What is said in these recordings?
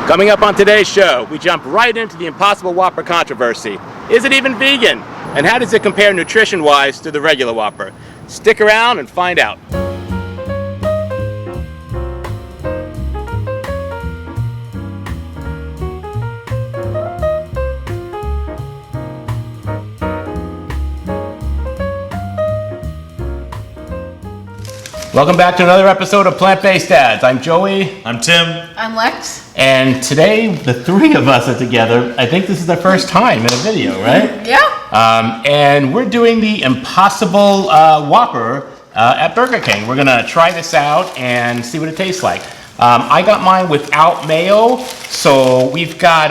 Coming up on today's show, we jump right into the Impossible Whopper controversy. Is it even vegan? And how does it compare nutrition-wise to the regular Whopper? Stick around and find out. Welcome back to another episode of Plant-Based Dads. I'm Joey. I'm Tim. I'm Lex. And today, the three of us are together. I think this is the first time in a video, right? Yeah. And we're doing the Impossible Whopper at Burger King. We're gonna try this out and see what it tastes like. I got mine without mayo, so we've got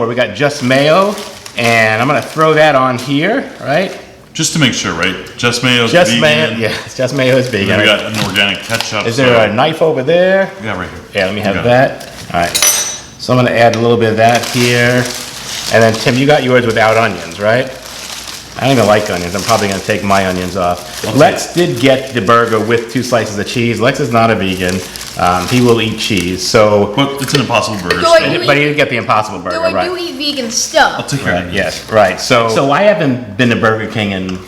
we got just mayo, and I'm gonna throw that on here, right? Just to make sure, right? Just mayo is Just vegan. mayo, yeah, just mayo is vegan. We got an organic ketchup. Is there a knife over there? Yeah, right here. Yeah, let me have that. All right. So I'm gonna add a little bit of that here. And then Tim, you got yours without onions, right? I don't even like onions. I'm probably gonna take my onions off. Okay. Lex did get the burger with 2 slices of cheese. Lex is not a vegan. He will eat cheese, so. But it's an Impossible burger. Do I But he did get the Impossible burger, Do I right? do eat vegan stuff? I'll take care of it. Yes, right. So I haven't been to Burger King in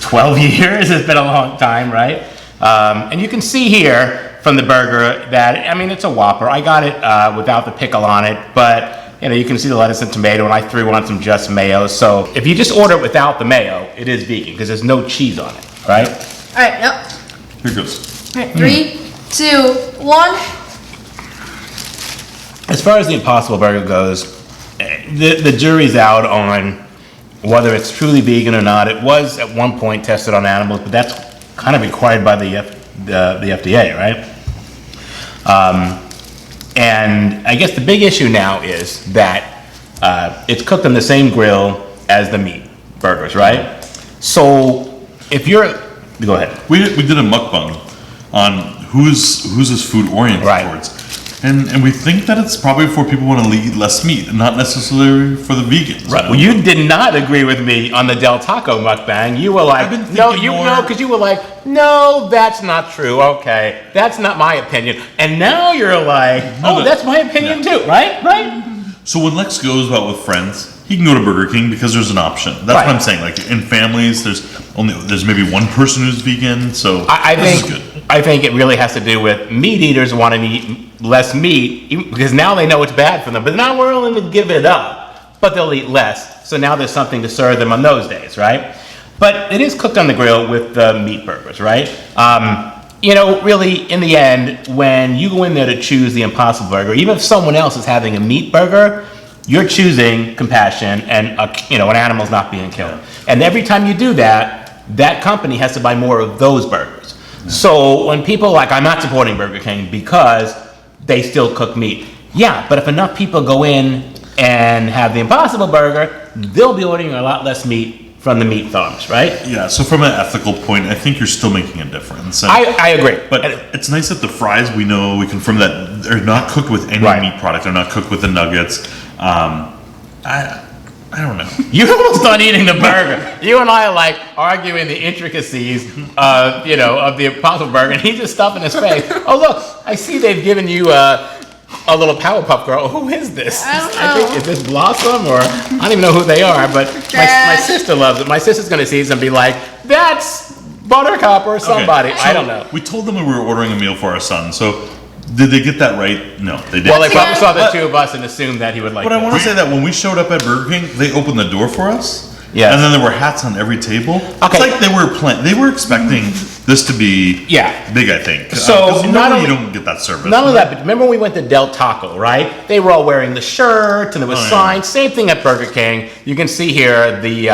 12 years. It's been a long time, right? And you can see here from the burger that, I mean, it's a Whopper. I got it without the pickle on it, but you know, you can see the lettuce and tomato, and I threw on some just mayo. So if you just order it without the mayo, it is vegan because there's no cheese on it, right? All right, yep. Here it goes. All right, 3, 2, 1. As far as the Impossible Burger goes, the jury's out on whether it's truly vegan or not. It was at one point tested on animals, but that's kind of required by the FDA, right? And I guess the big issue now is that it's cooked on the same grill as the meat burgers, right? So if you're, go ahead. We did a mukbang on who's this food oriented Right. towards. And we think that it's probably for people who want to eat less meat, and not necessarily for the vegans. Right. Well, you did not agree with me on the Del Taco mukbang. You were like, because you were like, no, that's not true. Okay, that's not my opinion. And now you're like, that's my opinion too, right? Right? So when Lex goes out with friends, he can go to Burger King because there's an option. That's Right. what I'm saying. Like in families, there's maybe one person who's vegan. So this is good. I think it really has to do with meat eaters wanting to eat less meat because now they know it's bad for them. But now we're willing to give it up, but they'll eat less. So now there's something to serve them on those days, right? But it is cooked on the grill with the meat burgers, right? You know, really, in the end, when you go in there to choose the Impossible Burger, even if someone else is having a meat burger, you're choosing compassion and an animal's not being killed. And every time you do that, that company has to buy more of those burgers. So when people are like, I'm not supporting Burger King because they still cook meat. Yeah, but if enough people go in and have the Impossible Burger, they'll be ordering a lot less meat from the meat thumbs, right? Yeah, so from an ethical point, I think you're still making a difference. And I agree. But it's nice that the fries, we confirm that they're not cooked with any meat product. They're not cooked with the nuggets. I don't know. You're almost done eating the burger. You and I are like arguing the intricacies of the Impossible Burger, and he's just stuffing his face. Oh, look, I see they've given you a little Powerpuff Girl. Who is this? I don't know. I think, is this Blossom, or I don't even know who they are, but my sister loves it. My sister's going to see this and be like, that's Buttercup or somebody. Okay. I don't know. We told them we were ordering a meal for our son, so did they get that right? No, they didn't. Well, they probably saw the two of us and assumed that he would like But I want to this. say that when we showed up at Burger King, they opened the door for us. Yes. And then there were hats on every table. Okay. It's like they were expecting this to be big, I think. So not only you don't get that service. Not only that, but remember when we went to Del Taco, right? They were all wearing the shirt and there was signs. Same thing at Burger King. You can see here the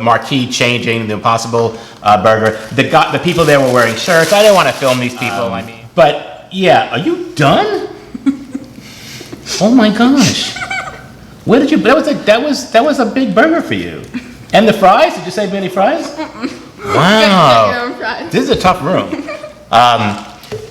marquee changing, the Impossible Burger. The people there were wearing shirts. I didn't want to film these people. But yeah, are you done? Oh my gosh! Where did you? That was a big burger for you. And the fries? Did you save any fries? Wow. This is a tough room.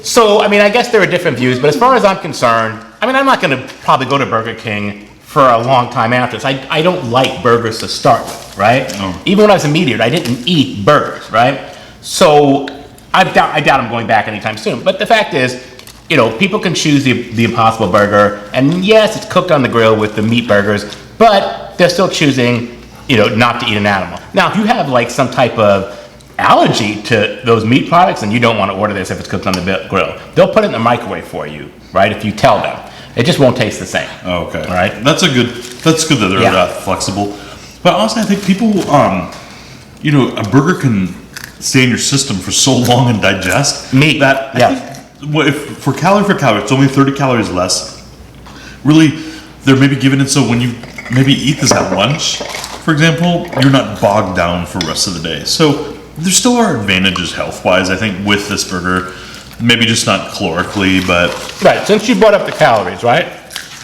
So, I mean, I guess there are different views, but as far as I'm concerned, I mean, I'm not going to probably go to Burger King for a long time after this. I don't like burgers to start with, right? Oh. Even when I was a meat eater, I didn't eat burgers, right? So I doubt I'm going back anytime soon. But the fact is, people can choose the Impossible Burger, and yes, it's cooked on the grill with the meat burgers, but they're still choosing, not to eat an animal. Now, if you have like some type of allergy to those meat products and you don't want to order this if it's cooked on the grill, they'll put it in the microwave for you, right? If you tell them. It just won't taste the same. Oh, okay. All right. That's good that they're that flexible. But honestly, I think people, a burger can stay in your system for so long and digest. Meat. That, if for calorie, it's only 30 calories less. Really, they're maybe giving it so when you maybe eat this at lunch, for example, you're not bogged down for the rest of the day. So there still are advantages health-wise, I think, with this burger. Maybe just not calorically, but... Right, since you brought up the calories, right?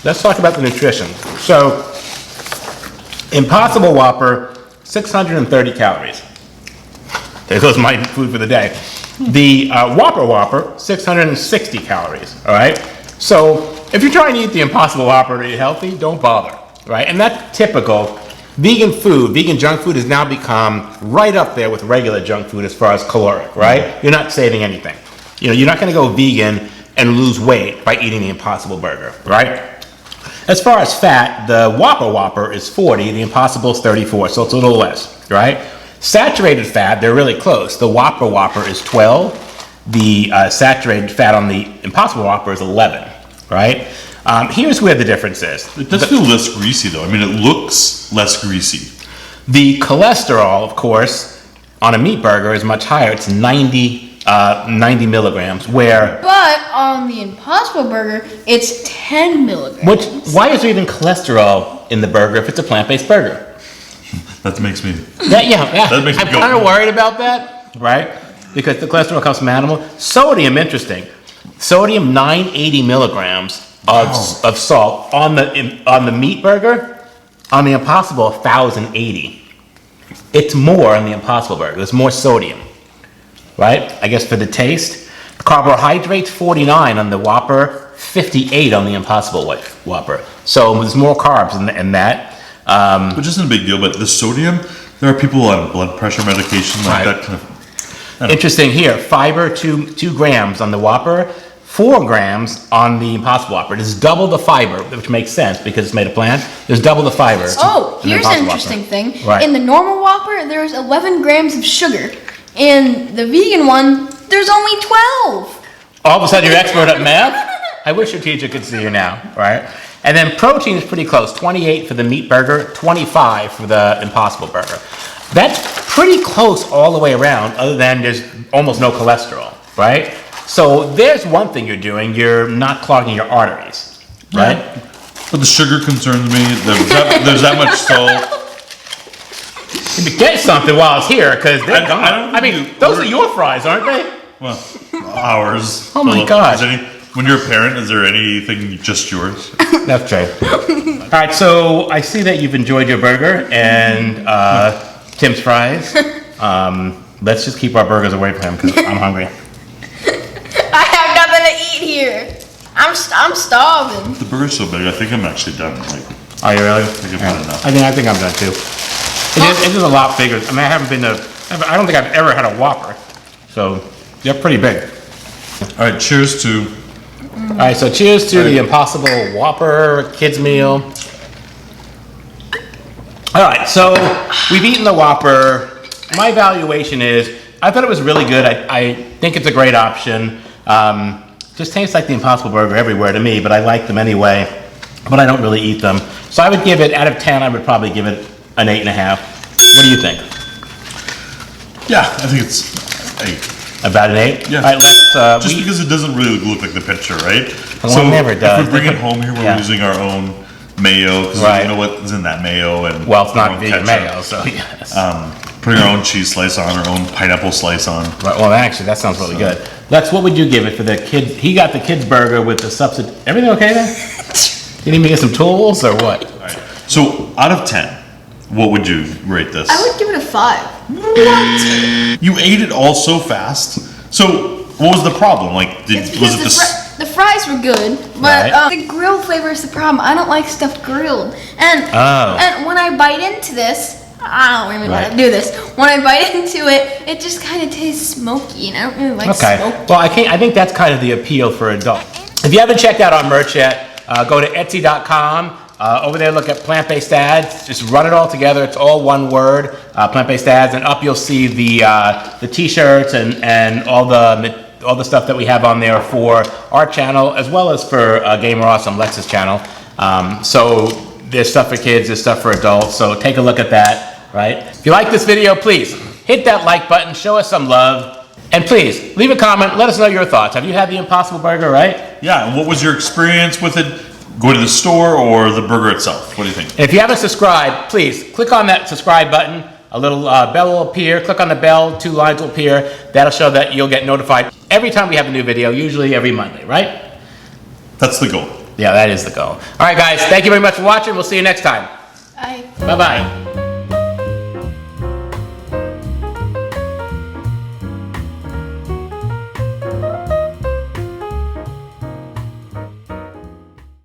Let's talk about the nutrition. So, Impossible Whopper, 630 calories. There goes my food for the day. The Whopper, 660 calories, all right? So, if you're trying to eat the Impossible Whopper to eat healthy, don't bother, right? And that's typical. Vegan junk food has now become right up there with regular junk food as far as caloric, right? You're not saving anything. You're not going to go vegan and lose weight by eating the Impossible Burger, right? As far as fat, the Whopper is 40, the Impossible is 34, so it's a little less, right? Saturated fat, they're really close. The Whopper is 12. The saturated fat on the Impossible Whopper is 11, right? Here's where the difference is. It does feel less greasy, though. I mean, it looks less greasy. The cholesterol, of course, on a meat burger is much higher. It's 90 milligrams, where... But on the Impossible Burger, it's 10 milligrams. Why is there even cholesterol in the burger if it's a plant-based burger? That makes me... That makes me I'm go- kind of worried about that, right? Because the cholesterol comes from animal. Sodium, interesting. Sodium, 980 milligrams of salt on the meat burger. On the Impossible, 1,080. It's more on the Impossible Burger. There's more sodium, right? I guess for the taste. Carbohydrates, 49 on the Whopper, 58 on the Impossible Whopper. So there's more carbs in that. Which isn't a big deal, but the sodium, there are people on blood pressure medication like Right. that kind of... Interesting here, fiber, 2 grams on the Whopper, 4 grams on the Impossible Whopper. It is double the fiber, which makes sense because it's made of plant. There's double the fiber. Oh, in the here's an Impossible interesting Whopper. thing. Right. In the normal Whopper, there's 11 grams of sugar. In the vegan one, there's only 12. All of a sudden you're expert at math? I wish your teacher could see you now, right? And then protein is pretty close, 28 for the meat burger, 25 for the Impossible Burger. That's pretty close all the way around, other than there's almost no cholesterol, right? So there's one thing you're doing, you're not clogging your arteries, right? But the sugar concerns me. There's that much salt. You get something while it's here, because they're gone. I don't I mean, those are your fries, aren't they? Well, ours. Oh my Philip, God. When you're a parent, is there anything just yours? That's true. All right, so I see that you've enjoyed your burger and Tim's fries. Let's just keep our burgers away from him because I'm hungry. I have nothing to eat here. I'm starving. The burger's so big, I think I'm actually done. Are you really? I think I've had enough. I think I'm done too. It's just a lot bigger. I mean, I don't think I've ever had a Whopper. So they're pretty big. All right, cheers to... All right, so cheers to the Impossible Whopper kids meal. All right, so we've eaten the Whopper. My evaluation is, I thought it was really good. I think it's a great option. Just tastes like the Impossible Burger everywhere to me, but I like them anyway. But I don't really eat them. So I would give it, out of 10, I would probably give it an 8.5. What do you think? Yeah, I think it's 8. About an 8? Yeah. All right, let's, Just because it doesn't really look like the picture, right? Well, it never does. If we bring it home here, we're using our own mayo, because Right. you know what's in that mayo, and well, it's our not own vegan ketchup. mayo, so yes. Putting our own cheese slice on, our own pineapple slice on. Right, well, actually, that sounds really good. Lex, what would you give it for the kid? He got the kid's burger with the substitute. Everything okay there? You need me to get some tools or what? All right. So, out of 10, what would you rate this? I would give it a 5. What? You ate it all so fast. So, what was the problem? Like, It's was because it the fries were good, but Right. the grilled flavor is the problem. I don't like stuff grilled, and Oh. and when I bite into this, I don't really want to do this. When I bite into it, it just kind of tastes smoky, and I don't really like Okay. smoke. Well, I think that's kind of the appeal for adults. If you haven't checked out our merch yet, go to Etsy.com. Over there, look at Plant-Based Dads. Just run it all together. It's all one word, Plant-Based Dads, and up you'll see the T-shirts and all the stuff that we have on there for our channel, as well as for Gamer Awesome Lex's channel. So there's stuff for kids, there's stuff for adults. So take a look at that, right? If you like this video, please hit that like button, show us some love, and please leave a comment. Let us know your thoughts. Have you had the Impossible Burger, right? Yeah, and what was your experience with it? Going to the store or the burger itself? What do you think? And if you haven't subscribed, please click on that subscribe button. A little bell will appear. Click on the bell, 2 lines will appear. That'll show that you'll get notified every time we have a new video, usually every Monday, right? That's the goal. Yeah, that is the goal. All right, guys, thank you very much for watching. We'll see you next time. Bye. Bye-bye.